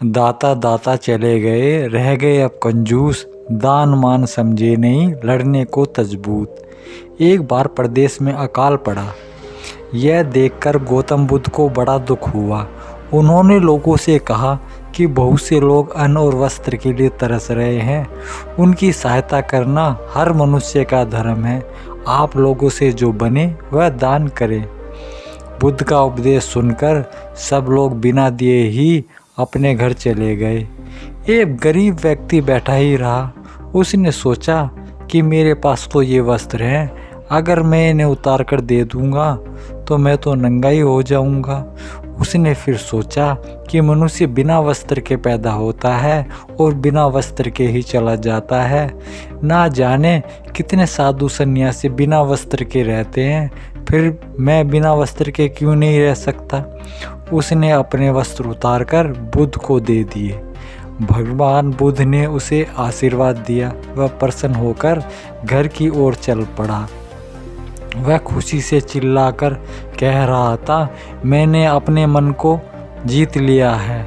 दाता दाता चले गए, रह गए अब कंजूस, दान मान समझे नहीं, लड़ने को तजबूत। एक बार प्रदेश में अकाल पड़ा। यह देखकर गौतम बुद्ध को बड़ा दुख हुआ। उन्होंने लोगों से कहा कि बहुत से लोग अन्न और वस्त्र के लिए तरस रहे हैं। उनकी सहायता करना हर मनुष्य का धर्म है। आप लोगों से जो बने वह दान करें। बुद्ध का उपदेश सुनकर सब लोग बिना दिए ही अपने घर चले गए। एक गरीब व्यक्ति बैठा ही रहा। उसने सोचा कि मेरे पास तो ये वस्त्र हैं, अगर मैं इन्हें उतार कर दे दूंगा तो मैं तो नंगा ही हो जाऊंगा। उसने फिर सोचा कि मनुष्य बिना वस्त्र के पैदा होता है और बिना वस्त्र के ही चला जाता है। ना जाने कितने साधु सन्यासी बिना वस्त्र के रहते हैं, फिर मैं बिना वस्त्र के क्यों नहीं रह सकता। उसने अपने वस्त्र उतारकर बुद्ध को दे दिए। भगवान बुद्ध ने उसे आशीर्वाद दिया। वह प्रसन्न होकर घर की ओर चल पड़ा। वह खुशी से चिल्लाकर कह रहा था, मैंने अपने मन को जीत लिया है।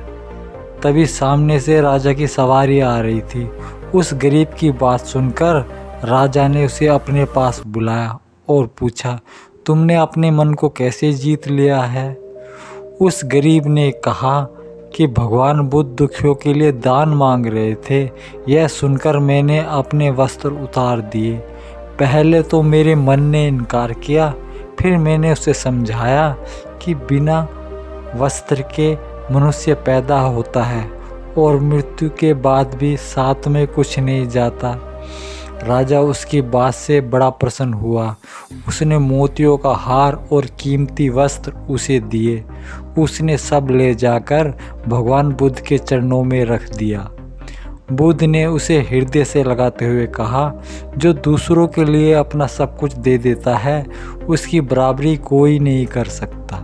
तभी सामने से राजा की सवारी आ रही थी। उस गरीब की बात सुनकर राजा ने उसे अपने पास बुलाया और पूछा, तुमने अपने मन को कैसे जीत लिया है। उस गरीब ने कहा कि भगवान बुद्ध दुखियों के लिए दान मांग रहे थे। यह सुनकर मैंने अपने वस्त्र उतार दिए। पहले तो मेरे मन ने इनकार किया, फिर मैंने उसे समझाया कि बिना वस्त्र के मनुष्य पैदा होता है और मृत्यु के बाद भी साथ में कुछ नहीं जाता। राजा उसकी बात से बड़ा प्रसन्न हुआ। उसने मोतियों का हार और कीमती वस्त्र उसे दिए। उसने सब ले जाकर भगवान बुद्ध के चरणों में रख दिया। बुद्ध ने उसे हृदय से लगाते हुए कहा, जो दूसरों के लिए अपना सब कुछ दे देता है, उसकी बराबरी कोई नहीं कर सकता।